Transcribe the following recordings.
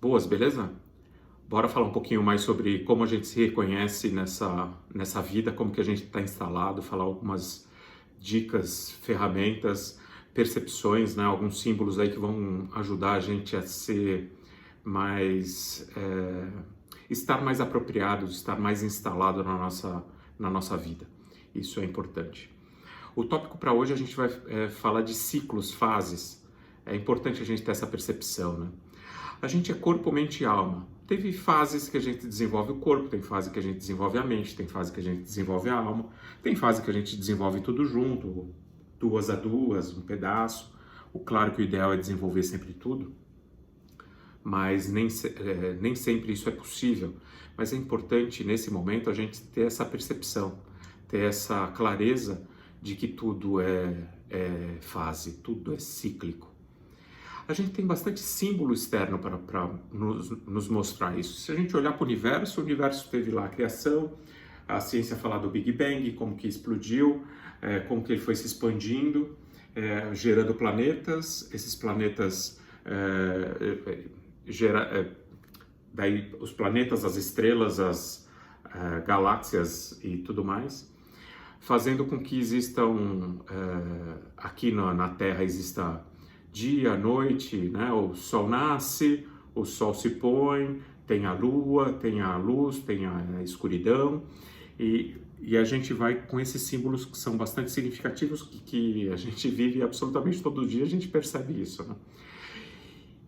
Boas, beleza? Bora falar um pouquinho mais sobre como a gente se reconhece nessa vida, como que a gente está instalado, falar algumas dicas, ferramentas, percepções, né? Alguns símbolos aí que vão ajudar a gente a ser mais, estar mais apropriado, estar mais instalado na nossa vida. Isso é importante. O tópico para hoje a gente vai falar de ciclos, fases. É importante a gente ter essa percepção, né? A gente é corpo, mente e alma. Teve fases que a gente desenvolve o corpo, tem fase que a gente desenvolve a mente, tem fase que a gente desenvolve a alma, tem fase que a gente desenvolve tudo junto, duas a duas, um pedaço. Claro que o ideal é desenvolver sempre tudo, mas nem sempre isso é possível. Mas é importante, nesse momento, a gente ter essa percepção, ter essa clareza de que tudo é fase, tudo é cíclico. A gente tem bastante símbolo externo para nos mostrar isso. Se a gente olhar para o universo teve lá a criação, a ciência fala do Big Bang, como que explodiu, como que ele foi se expandindo, gerando planetas. Esses planetas, daí os planetas, as estrelas, as galáxias e tudo mais, fazendo com que existam, aqui na Terra exista dia, noite, né? O sol nasce, o sol se põe, tem a lua, tem a luz, tem a escuridão, e a gente vai com esses símbolos que são bastante significativos, que a gente vive absolutamente todo dia, a gente percebe isso, né?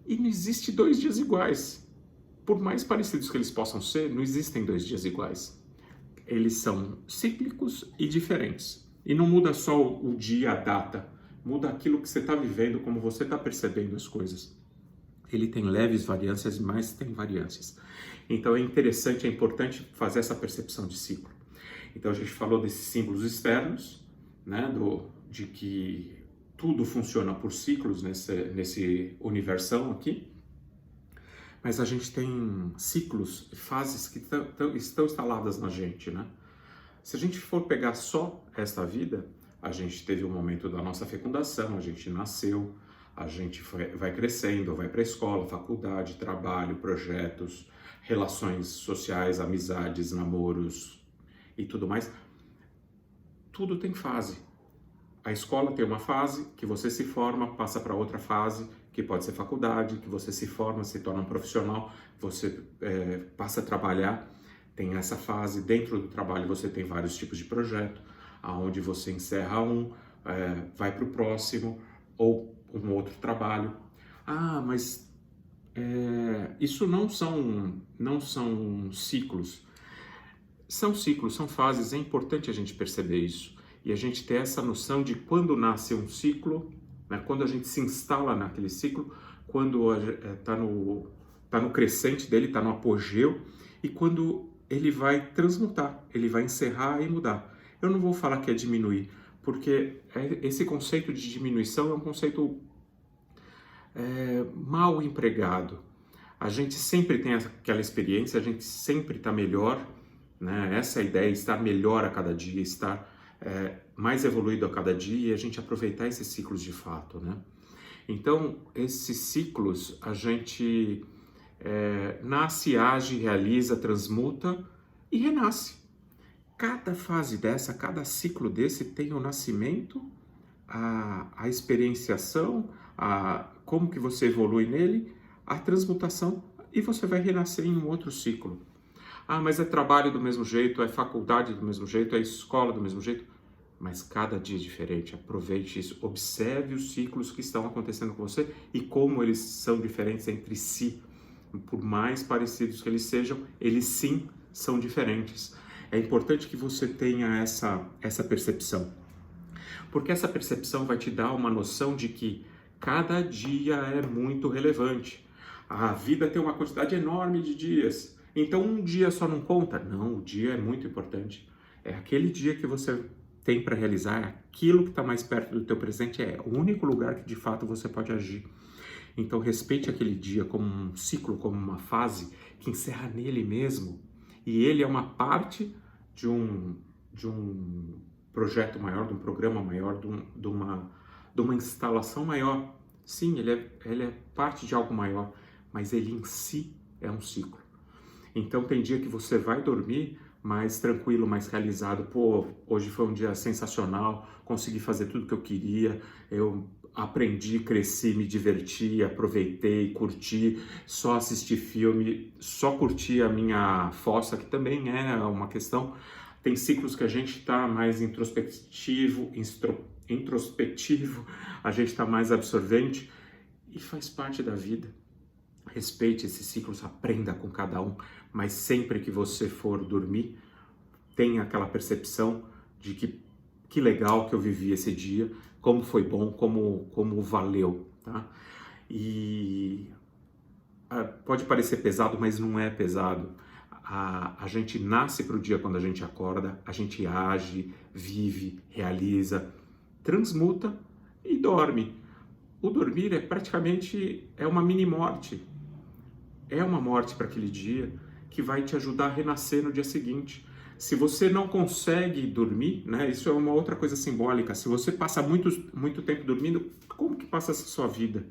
E não existe dois dias iguais. Por mais parecidos que eles possam ser, não existem dois dias iguais. Eles são cíclicos e diferentes. E não muda só o dia, a data, muda aquilo que você está vivendo, como você está percebendo as coisas. Ele tem leves variâncias, mas tem variâncias. Então é interessante, é importante fazer essa percepção de ciclo. Então a gente falou desses símbolos externos, né, de que tudo funciona por ciclos nesse universão aqui, mas a gente tem ciclos, fases que estão instaladas na gente, né? Se a gente for pegar só esta vida, a gente teve um momento da nossa fecundação, a gente nasceu, a gente vai crescendo, vai para a escola, faculdade, trabalho, projetos, relações sociais, amizades, namoros e tudo mais. Tudo tem fase. A escola tem uma fase que você se forma, passa para outra fase, que pode ser faculdade, que você se forma, se torna um profissional, você passa a trabalhar, tem essa fase. Dentro do trabalho você tem vários tipos de projeto, aonde você encerra vai para o próximo, ou um outro trabalho. Mas isso não são ciclos. São ciclos, são fases, é importante a gente perceber isso. E a gente ter essa noção de quando nasce um ciclo, né, quando a gente se instala naquele ciclo, quando está no crescente dele, está no apogeu, e quando ele vai transmutar, ele vai encerrar e mudar. Eu não vou falar que é diminuir, porque esse conceito de diminuição é um conceito mal empregado. A gente sempre tem aquela experiência, a gente sempre está melhor, né? Essa é a ideia, estar melhor a cada dia, estar mais evoluído a cada dia, e a gente aproveitar esses ciclos de fato, né? Então, esses ciclos, a gente nasce, age, realiza, transmuta e renasce. Cada fase dessa, cada ciclo desse tem o nascimento, a experienciação, como que você evolui nele, a transmutação, e você vai renascer em um outro ciclo. Mas é trabalho do mesmo jeito, é faculdade do mesmo jeito, é escola do mesmo jeito. Mas cada dia é diferente, aproveite isso, observe os ciclos que estão acontecendo com você e como eles são diferentes entre si. Por mais parecidos que eles sejam, eles sim são diferentes. É importante que você tenha essa percepção, porque essa percepção vai te dar uma noção de que cada dia é muito relevante. A vida tem uma quantidade enorme de dias, então um dia só não conta? Não, o dia é muito importante. É aquele dia que você tem para realizar, aquilo que está mais perto do teu presente, é o único lugar que de fato você pode agir. Então respeite aquele dia como um ciclo, como uma fase que encerra nele mesmo. E ele é uma parte de um projeto maior, de um programa maior, de uma instalação maior. Sim, ele é parte de algo maior, mas ele em si é um ciclo. Então tem dia que você vai dormir mais tranquilo, mais realizado. Pô, hoje foi um dia sensacional, consegui fazer tudo que eu queria, eu aprendi, cresci, me diverti, aproveitei, curti, só assisti filme, só curti a minha fossa, que também é uma questão. Tem ciclos que a gente está mais introspectivo, a gente está mais absorvente e faz parte da vida. Respeite esses ciclos, aprenda com cada um, mas sempre que você for dormir, tenha aquela percepção de que legal que eu vivi esse dia, como foi bom, como valeu, tá? E pode parecer pesado, mas não é pesado. A gente nasce para o dia quando a gente acorda, a gente age, vive, realiza, transmuta e dorme. O dormir é praticamente uma mini morte. É uma morte para aquele dia que vai te ajudar a renascer no dia seguinte. Se você não consegue dormir, né, isso é uma outra coisa simbólica. Se você passa muito tempo dormindo, como que passa essa sua vida?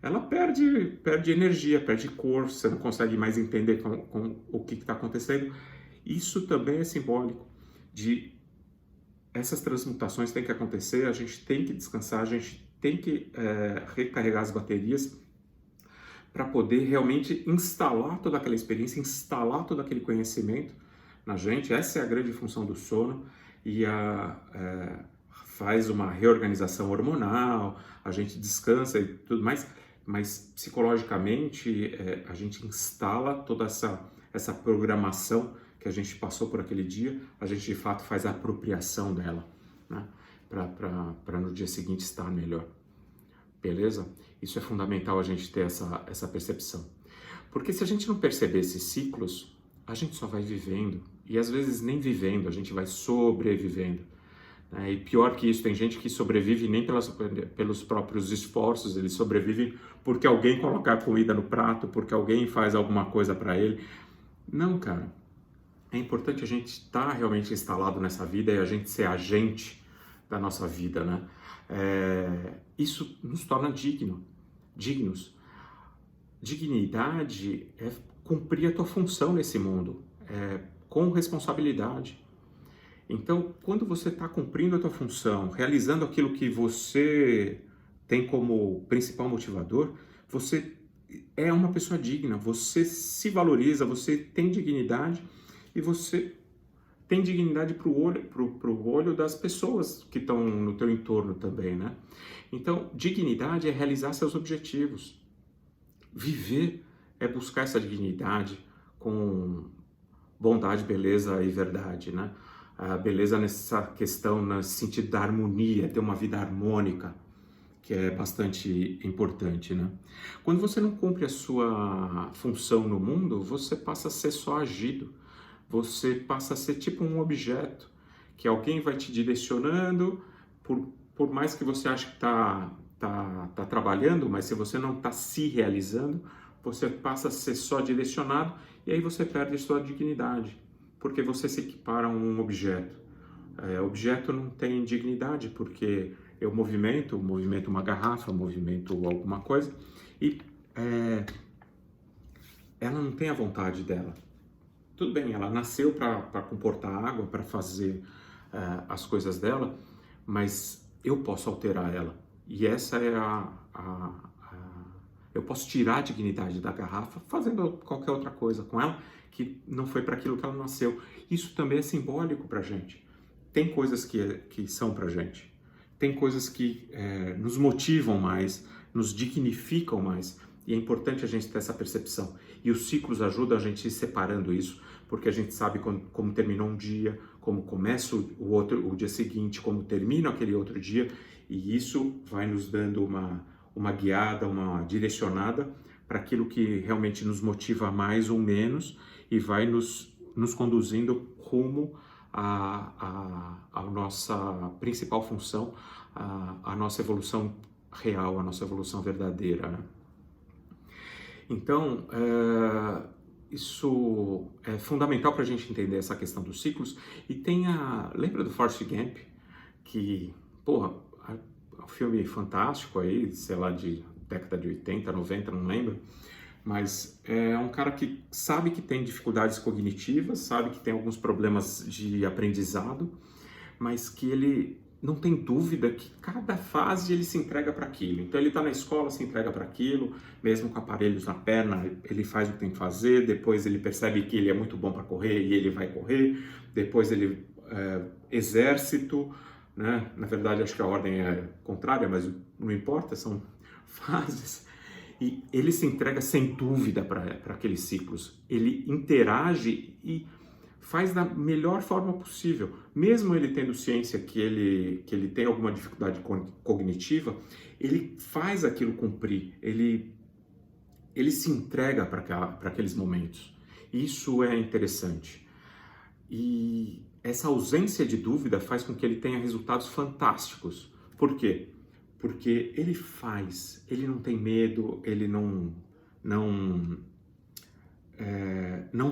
Ela perde energia, perde cor, você não consegue mais entender com o que está acontecendo. Isso também é simbólico de essas transmutações têm que acontecer, a gente tem que descansar, a gente tem que recarregar as baterias para poder realmente instalar toda aquela experiência, instalar todo aquele conhecimento na gente. Essa é a grande função do sono e faz uma reorganização hormonal, a gente descansa e tudo mais, mas psicologicamente a gente instala toda essa programação que a gente passou por aquele dia, a gente de fato faz a apropriação dela, né? Para no dia seguinte estar melhor. Beleza? Isso é fundamental a gente ter essa percepção. Porque se a gente não perceber esses ciclos, a gente só vai vivendo. E às vezes nem vivendo, a gente vai sobrevivendo. Né? E pior que isso, tem gente que sobrevive nem pelos próprios esforços, eles sobrevivem porque alguém coloca a comida no prato, porque alguém faz alguma coisa para ele. Não, cara. É importante a gente estar realmente instalado nessa vida e a gente ser agente da nossa vida, né? Isso nos torna dignos. Dignidade é cumprir a tua função nesse mundo, com responsabilidade. Então, quando você está cumprindo a tua função, realizando aquilo que você tem como principal motivador, você é uma pessoa digna, você se valoriza, você tem dignidade e você tem dignidade para o olho das pessoas que estão no teu entorno também, né? Então, dignidade é realizar seus objetivos. Viver é buscar essa dignidade com bondade, beleza e verdade, né? A beleza nessa questão, no sentido da harmonia, ter uma vida harmônica, que é bastante importante, né? Quando você não cumpre a sua função no mundo, você passa a ser só agido. Você passa a ser tipo um objeto, que alguém vai te direcionando, por mais que você ache que tá trabalhando, mas se você não está se realizando, você passa a ser só direcionado e aí você perde sua dignidade, porque você se equipara a um objeto. Objeto não tem dignidade, porque eu movimento uma garrafa, movimento alguma coisa, e ela não tem a vontade dela. Tudo bem, ela nasceu para comportar água, para fazer as coisas dela, mas eu posso alterar ela. E essa é eu posso tirar a dignidade da garrafa fazendo qualquer outra coisa com ela, que não foi para aquilo que ela nasceu. Isso também é simbólico para a gente. Tem coisas que são para a gente. Tem coisas que nos motivam mais, nos dignificam mais. E é importante a gente ter essa percepção. E os ciclos ajudam a gente ir separando isso, porque a gente sabe como terminou um dia, como começa o dia seguinte, como termina aquele outro dia, e isso vai nos dando uma guiada, uma direcionada para aquilo que realmente nos motiva mais ou menos e vai nos conduzindo rumo à nossa principal função, à nossa evolução real, à nossa evolução verdadeira, né? Então, isso é fundamental para a gente entender essa questão dos ciclos. E lembra do Forrest Gump? Que, porra, um filme fantástico aí, sei lá, de década de 80, 90, não lembro. mas é um cara que sabe que tem dificuldades cognitivas, sabe que tem alguns problemas de aprendizado, mas que ele não tem dúvida que cada fase ele se entrega para aquilo. Então ele está na escola, se entrega para aquilo, mesmo com aparelhos na perna, ele faz o que tem que fazer, depois ele percebe que ele é muito bom para correr e ele vai correr, depois ele exército, né? Na verdade acho que a ordem é contrária, mas não importa, são fases. E ele se entrega sem dúvida para aqueles ciclos, ele interage e faz da melhor forma possível. Mesmo ele tendo ciência que ele tem alguma dificuldade cognitiva, ele faz aquilo cumprir, ele se entrega para aqueles momentos. Isso é interessante. E essa ausência de dúvida faz com que ele tenha resultados fantásticos. Por quê? Porque ele faz, ele não tem medo, ele não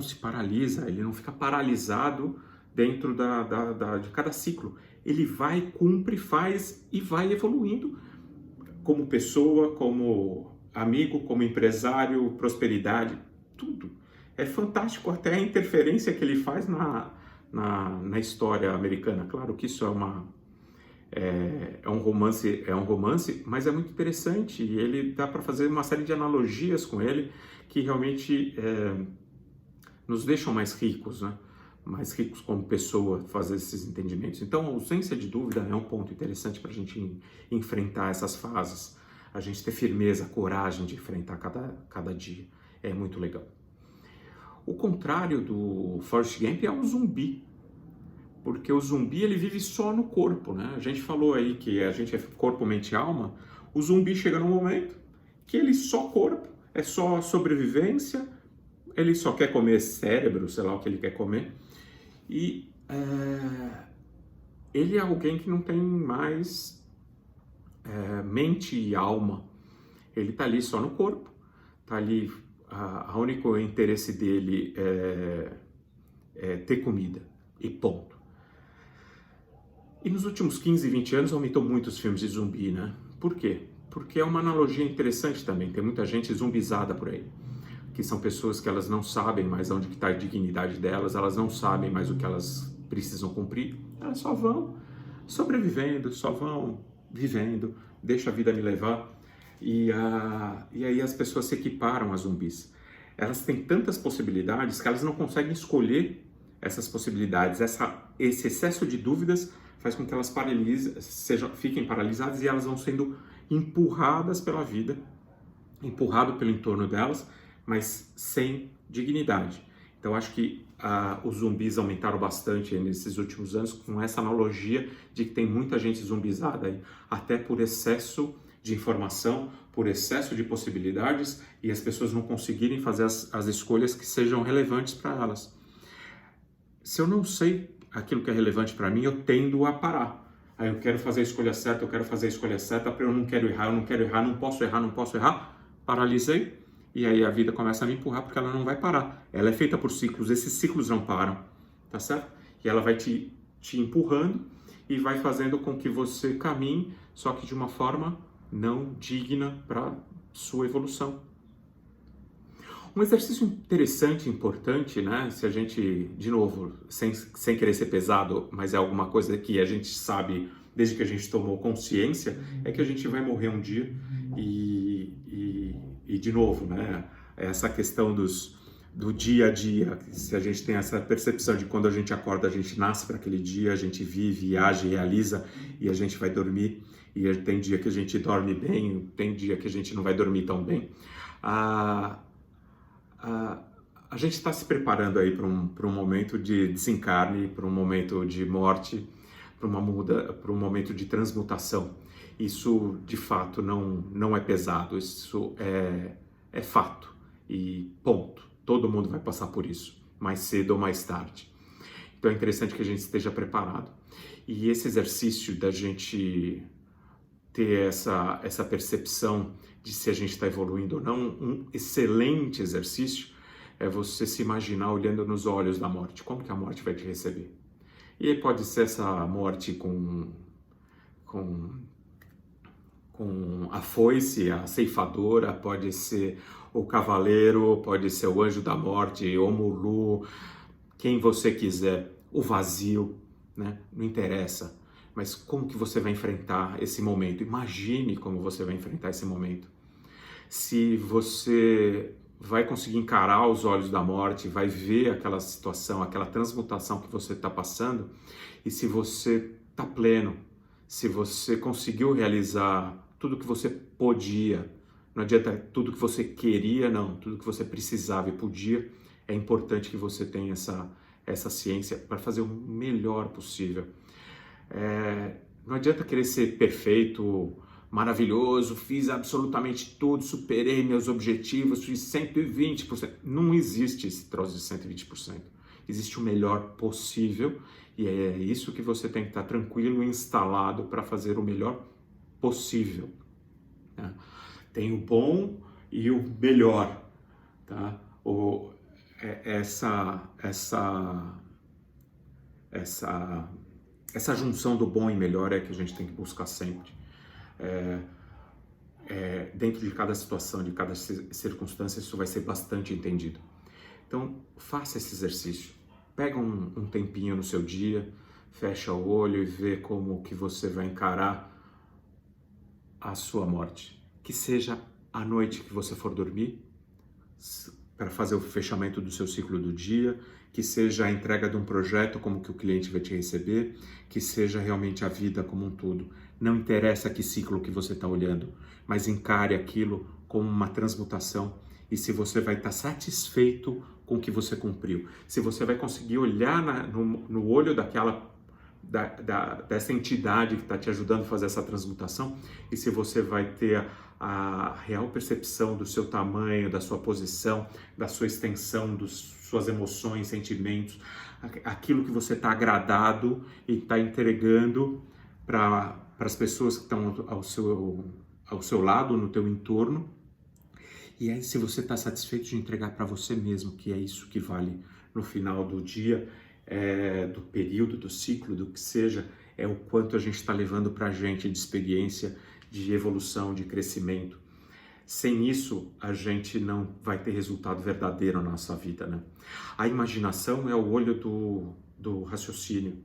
se paralisa, ele não fica paralisado dentro de cada ciclo. Ele vai, cumpre, faz e vai evoluindo como pessoa, como amigo, como empresário, prosperidade, tudo. É fantástico até a interferência que ele faz na história americana. Claro que isso é um romance, mas é muito interessante e ele dá para fazer uma série de analogias com ele que realmente nos deixam mais ricos, né? Mais ricos como pessoa, fazer esses entendimentos. Então, a ausência de dúvida é um ponto interessante para a gente enfrentar essas fases, a gente ter firmeza, coragem de enfrentar cada dia. É muito legal. O contrário do Forrest Gump é um zumbi, porque o zumbi ele vive só no corpo, né? A gente falou aí que a gente é corpo, mente e alma. O zumbi chega num momento que ele só corpo, é só sobrevivência, ele só quer comer cérebro, sei lá o que ele quer comer, e ele é alguém que não tem mais mente e alma. Ele tá ali só no corpo, tá ali, o único interesse dele é ter comida, e ponto. E nos últimos 15, 20 anos aumentou muito os filmes de zumbi, né? Por quê? Porque é uma analogia interessante também. Tem muita gente zumbizada por aí, que são pessoas que elas não sabem mais onde está a dignidade delas, elas não sabem mais o que elas precisam cumprir, elas só vão sobrevivendo, só vão vivendo, deixa a vida me levar. E aí as pessoas se equiparam a zumbis. Elas têm tantas possibilidades que elas não conseguem escolher essas possibilidades. Esse excesso de dúvidas faz com que elas fiquem paralisadas e elas vão sendo empurradas pela vida, empurrado pelo entorno delas, mas sem dignidade. Então acho que os zumbis aumentaram bastante nesses últimos anos com essa analogia de que tem muita gente zumbizada aí, até por excesso de informação, por excesso de possibilidades e as pessoas não conseguirem fazer as escolhas que sejam relevantes para elas. Se eu não sei aquilo que é relevante para mim, eu tendo a parar. Aí eu quero fazer a escolha certa, eu não quero errar, não posso errar, paralisei, e aí a vida começa a me empurrar porque ela não vai parar. Ela é feita por ciclos, esses ciclos não param, tá certo? E ela vai te empurrando e vai fazendo com que você caminhe, só que de uma forma não digna para sua evolução. Um exercício interessante, importante, né? Se a gente, de novo, sem querer ser pesado, mas é alguma coisa que a gente sabe desde que a gente tomou consciência, é que a gente vai morrer um dia e de novo, né? Essa questão do dia a dia, se a gente tem essa percepção de quando a gente acorda, a gente nasce para aquele dia, a gente vive, age, realiza e a gente vai dormir. E tem dia que a gente dorme bem, tem dia que a gente não vai dormir tão bem. A gente está se preparando aí para um momento de desencarne, para um momento de morte, para um momento de transmutação. Isso, de fato, não é pesado, isso é fato e ponto. Todo mundo vai passar por isso, mais cedo ou mais tarde. Então é interessante que a gente esteja preparado. E esse exercício da gente ter essa percepção de se a gente está evoluindo ou não, um excelente exercício é você se imaginar olhando nos olhos da morte. Como que a morte vai te receber? E aí pode ser essa morte com a foice, a ceifadora, pode ser o cavaleiro, pode ser o anjo da morte, o Mulu, quem você quiser, o vazio, né? Não interessa. Mas como que você vai enfrentar esse momento? Imagine como você vai enfrentar esse momento. Se você vai conseguir encarar os olhos da morte, vai ver aquela situação, aquela transmutação que você está passando, e se você está pleno, se você conseguiu realizar tudo que você podia, não adianta tudo que você queria, não, tudo que você precisava e podia, é importante que você tenha essa ciência para fazer o melhor possível. Não adianta querer ser perfeito, maravilhoso, fiz absolutamente tudo, superei meus objetivos, fiz 120%. Não existe esse troço de 120%. Existe o melhor possível e é isso que você tem que estar tranquilo e instalado para fazer o melhor possível. Né? Tem o bom e o melhor. Tá? Essa junção do bom e melhor é que a gente tem que buscar sempre. Dentro de cada situação, de cada circunstância, isso vai ser bastante entendido. Então, faça esse exercício. Pega um tempinho no seu dia, fecha o olho e vê como que você vai encarar a sua morte. Que seja à noite que você for dormir, para fazer o fechamento do seu ciclo do dia, que seja a entrega de um projeto como que o cliente vai te receber, que seja realmente a vida como um todo. Não interessa que ciclo que você está olhando, mas encare aquilo como uma transmutação e se você vai estar satisfeito com o que você cumpriu. Se você vai conseguir olhar no olho dessa entidade que está te ajudando a fazer essa transmutação e se você vai ter a real percepção do seu tamanho, da sua posição, da sua extensão, das suas emoções, sentimentos, aquilo que você está agradado e está entregando para as pessoas que estão ao seu lado, no teu entorno. E aí, se você está satisfeito de entregar para você mesmo, que é isso que vale no final do dia, do período, do ciclo, do que seja, é o quanto a gente está levando para a gente de experiência, de evolução, de crescimento. Sem isso, a gente não vai ter resultado verdadeiro na nossa vida, né? A imaginação é o olho do raciocínio.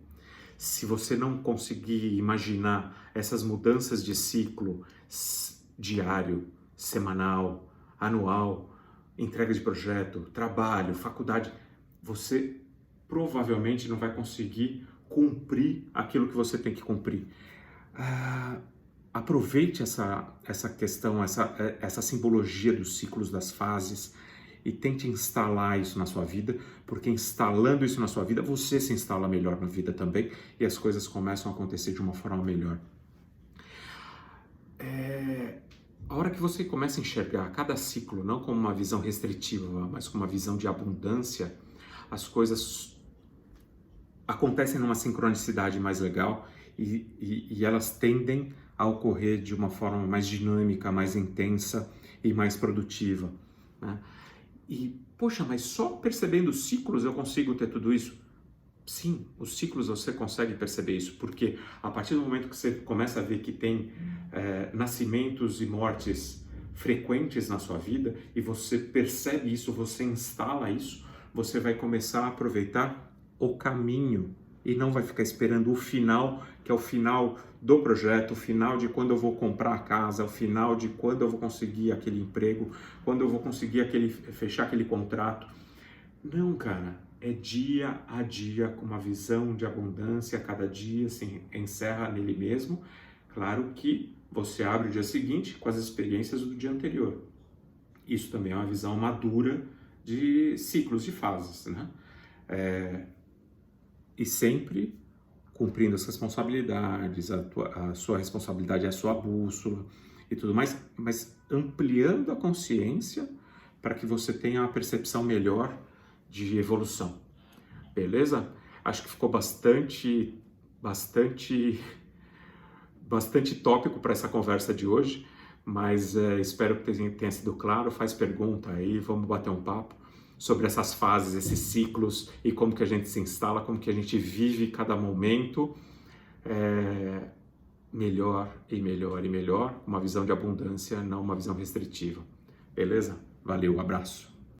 Se você não conseguir imaginar essas mudanças de ciclo diário, semanal, anual, entrega de projeto, trabalho, faculdade, você provavelmente não vai conseguir cumprir aquilo que você tem que cumprir. Aproveite essa questão, essa simbologia dos ciclos, das fases e tente instalar isso na sua vida, porque instalando isso na sua vida, você se instala melhor na vida também e as coisas começam a acontecer de uma forma melhor. A hora que você começa a enxergar cada ciclo não como uma visão restritiva, mas como uma visão de abundância, as coisas acontecem numa sincronicidade mais legal e elas tendem a ocorrer de uma forma mais dinâmica, mais intensa e mais produtiva, né? E, poxa, mas só percebendo os ciclos eu consigo ter tudo isso? Sim, os ciclos você consegue perceber isso, porque a partir do momento que você começa a ver que tem nascimentos e mortes frequentes na sua vida, e você percebe isso, você instala isso, você vai começar a aproveitar o caminho e não vai ficar esperando o final, que é o final do projeto, o final de quando eu vou comprar a casa, o final de quando eu vou conseguir aquele emprego, quando eu vou conseguir fechar aquele contrato. Não, cara, é dia a dia com uma visão de abundância, cada dia se encerra nele mesmo. Claro que você abre o dia seguinte com as experiências do dia anterior. Isso também é uma visão madura de ciclos, de fases, né? E sempre cumprindo as responsabilidades, a sua responsabilidade é a sua bússola e tudo mais, mas ampliando a consciência para que você tenha uma percepção melhor de evolução. Beleza? Acho que ficou bastante tópico para essa conversa de hoje, mas espero que tenha sido claro. Faz pergunta aí, vamos bater um papo sobre essas fases, esses ciclos e como que a gente se instala, como que a gente vive cada momento melhor e melhor e melhor, uma visão de abundância, não uma visão restritiva. Beleza? Valeu, abraço.